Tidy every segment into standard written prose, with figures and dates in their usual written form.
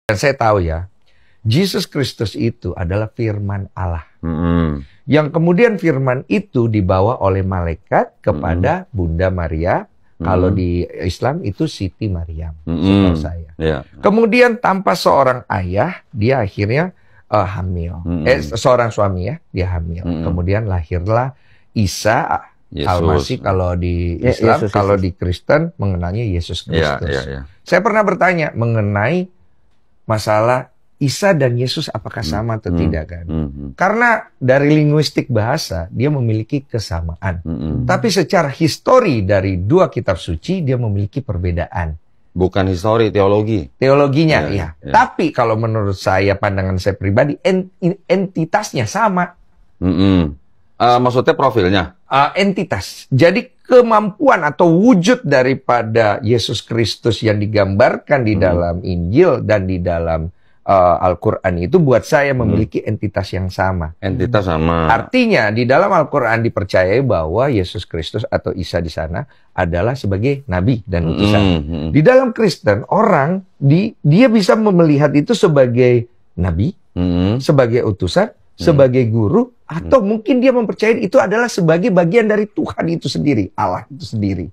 Dan saya tahu ya, Yesus Kristus itu adalah firman Allah. Yang kemudian firman itu dibawa oleh malaikat kepada Bunda Maria. Kalau di Islam itu Siti Maryam, setahu saya. Kemudian tanpa seorang ayah, dia akhirnya hamil. Seorang suami ya, dia hamil. Kemudian lahirlah Isa Al-Masih kalau di Islam, kalau di Kristen mengenalnya Yesus Kristus. Saya pernah bertanya mengenai masalah Isa dan Yesus apakah sama atau tidak kan? Karena dari linguistik bahasa dia memiliki kesamaan. Tapi secara histori dari dua kitab suci dia memiliki perbedaan. Bukan histori, teologi. Teologinya, ya. Tapi kalau menurut saya, pandangan saya pribadi, entitasnya sama. Maksudnya profilnya? Entitas. Jadi kemampuan atau wujud daripada Yesus Kristus yang digambarkan di dalam Injil dan di dalam Al-Quran itu buat saya memiliki entitas yang sama. Entitas sama. Artinya di dalam Al-Quran dipercayai bahwa Yesus Kristus atau Isa di sana adalah sebagai nabi dan utusan. Di dalam Kristen orang dia bisa melihat itu sebagai nabi, sebagai utusan, sebagai guru, atau mungkin dia mempercayai itu adalah sebagai bagian dari Tuhan itu sendiri, Allah itu sendiri.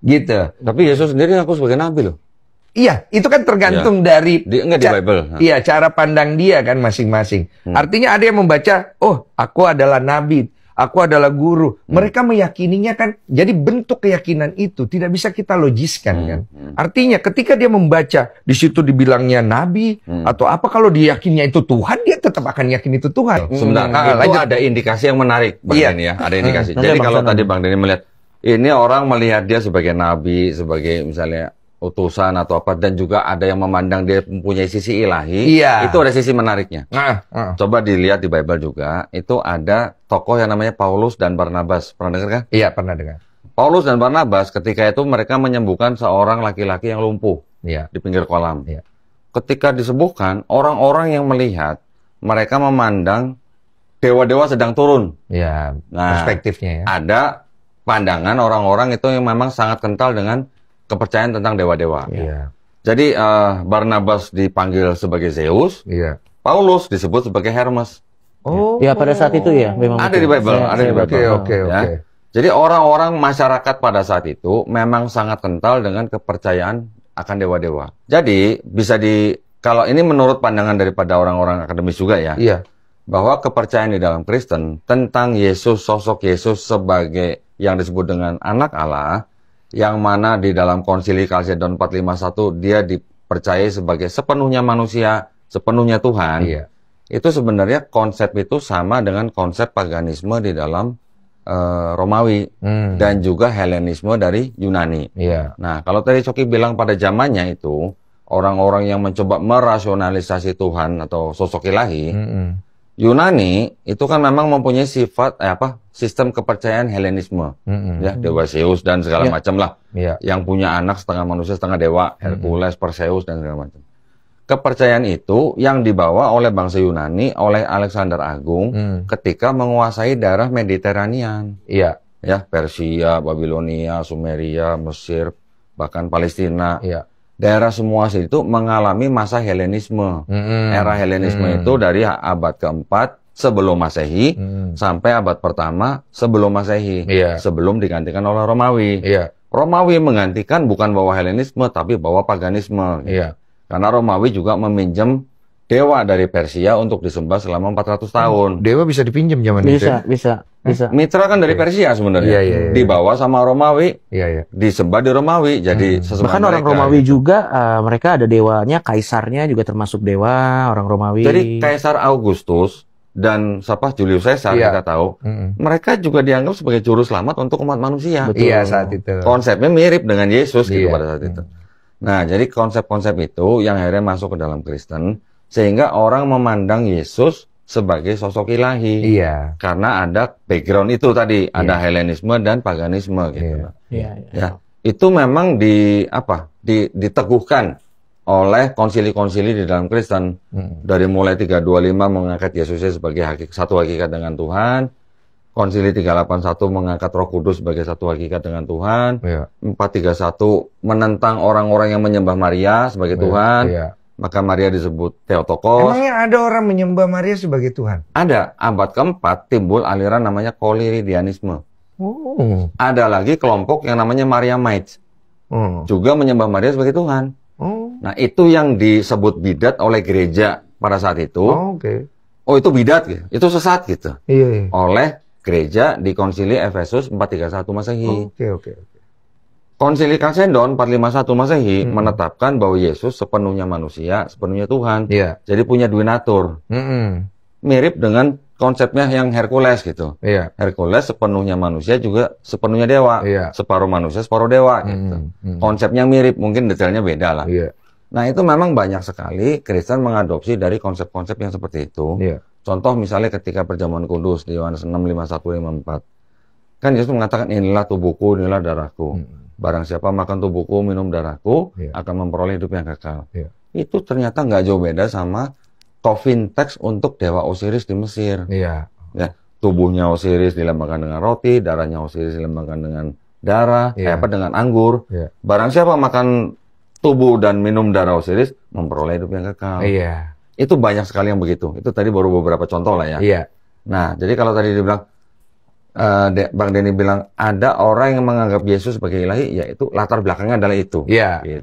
Gitu. Tapi Yesus sendiri ngaku sebagai nabi loh. Iya, itu kan tergantung dari di Bible. Iya, cara pandang dia kan masing-masing. Artinya ada yang membaca, oh, aku adalah nabi, aku adalah guru. Mereka meyakininya kan, jadi bentuk keyakinan itu tidak bisa kita logiskan kan. Artinya ketika dia membaca, di situ dibilangnya nabi, atau apa, kalau dia yakinnya itu Tuhan, dia tetap akan yakin itu Tuhan. Sebentar, itu ada indikasi yang menarik, Bang Denny ya. Ada indikasi. Jadi kalau tadi Bang Denny melihat, ini orang melihat dia sebagai nabi, sebagai misalnya utusan atau apa, dan juga ada yang memandang dia mempunyai sisi ilahi, itu ada sisi menariknya. Coba dilihat di Bible juga, itu ada tokoh yang namanya Paulus dan Barnabas. Pernah dengar kan? Iya, pernah dengar. Paulus dan Barnabas ketika itu mereka menyembuhkan seorang laki-laki yang lumpuh di pinggir kolam. Ketika disembuhkan, orang-orang yang melihat, mereka memandang dewa-dewa sedang turun. Perspektifnya ya. Ada pandangan orang-orang itu yang memang sangat kental dengan kepercayaan tentang dewa-dewa. Jadi Barnabas dipanggil sebagai Zeus, Paulus disebut sebagai Hermes. Ya pada saat itu ya, memang ada di Bible, ada di Bible. Jadi orang-orang masyarakat pada saat itu memang sangat kental dengan kepercayaan akan dewa-dewa. Jadi bisa kalau ini menurut pandangan daripada orang-orang akademis juga ya, bahwa kepercayaan di dalam Kristen tentang Yesus, sosok Yesus sebagai yang disebut dengan anak Allah, yang mana di dalam konsili Kalsedon 451 dia dipercayai sebagai sepenuhnya manusia, sepenuhnya Tuhan. Itu sebenarnya konsep itu sama dengan konsep paganisme di dalam Romawi dan juga Helenisme dari Yunani. Nah, kalau tadi Coki bilang pada zamannya itu orang-orang yang mencoba merasionalisasi Tuhan atau sosok ilahi, Yunani itu kan memang mempunyai sifat sistem kepercayaan Helenisme, ya, dewa Zeus dan segala macam lah, yang punya anak setengah manusia setengah dewa, Hercules, Perseus dan segala macam. Kepercayaan itu yang dibawa oleh bangsa Yunani oleh Alexander Agung ketika menguasai daerah Mediterranean, ya, Persia, Babilonia, Sumeria, Mesir, bahkan Palestina. Daerah semua itu mengalami masa Helenisme. Era Helenisme itu dari abad keempat sebelum Masehi sampai abad pertama sebelum Masehi. Sebelum digantikan oleh Romawi. Romawi menggantikan bukan bawa Helenisme tapi bawa paganisme. Karena Romawi juga meminjam dewa dari Persia untuk disembah selama 400 tahun. Dewa bisa dipinjam zaman itu? Bisa. Mitra kan dari Persia sebenarnya. Dibawa sama Romawi, disembah di Romawi. Jadi bahkan orang Romawi juga, mereka ada dewanya, kaisarnya juga termasuk dewa orang Romawi. Jadi Kaisar Augustus dan Julius Caesar kita tahu, mereka juga dianggap sebagai juru selamat untuk umat manusia. Saat itu. Konsepnya mirip dengan Yesus gitu pada saat itu. Nah, jadi konsep-konsep itu yang akhirnya masuk ke dalam Kristen, sehingga orang memandang Yesus sebagai sosok ilahi. Karena ada background itu tadi, ada Helenisme dan paganisme gitu. Itu memang diteguhkan oleh konsili-konsili di dalam Kristen. Dari mulai 325 mengangkat Yesusnya sebagai satu hakikat dengan Tuhan. Konsili 381 mengangkat Roh Kudus sebagai satu hakikat dengan Tuhan. 431 menentang orang-orang yang menyembah Maria sebagai Tuhan. maka Maria disebut Theotokos. Emangnya ada orang menyembah Maria sebagai Tuhan? Ada. Abad keempat timbul aliran namanya Koliridianisme. Oh. Ada lagi kelompok yang namanya Mariamites. Juga menyembah Maria sebagai Tuhan. Nah, itu yang disebut bidat oleh gereja pada saat itu. Oh, itu bidat gitu. Itu sesat gitu. Iya. Oleh gereja di Konsili Efesus 431 Masehi. Konsili Kalsedon 451 Masehi menetapkan bahwa Yesus sepenuhnya manusia, sepenuhnya Tuhan. Jadi punya dua natur. Mirip dengan konsepnya yang Hercules gitu. Hercules sepenuhnya manusia juga sepenuhnya dewa. Separuh manusia, separuh dewa gitu. Konsepnya mirip, mungkin detailnya beda lah. Nah, itu memang banyak sekali Kristen mengadopsi dari konsep-konsep yang seperti itu. Contoh misalnya ketika perjamuan kudus di Yohanes 6, 51, 54. Kan Yesus mengatakan, inilah tubuhku, inilah darahku. Barang siapa makan tubuhku, minum darahku, akan memperoleh hidup yang kekal. Itu ternyata nggak jauh beda sama Tofin teks untuk dewa Osiris di Mesir. Ya, tubuhnya Osiris dilambangkan dengan roti, darahnya Osiris dilambangkan dengan darah, dengan anggur. Barang siapa makan tubuh dan minum darah Osiris, memperoleh hidup yang kekal. Itu banyak sekali yang begitu. Itu tadi baru beberapa contoh lah ya. Nah, jadi kalau tadi dibilang, Bang Denny bilang ada orang yang menganggap Yesus sebagai ilahi, yaitu latar belakangnya adalah itu. Gitu.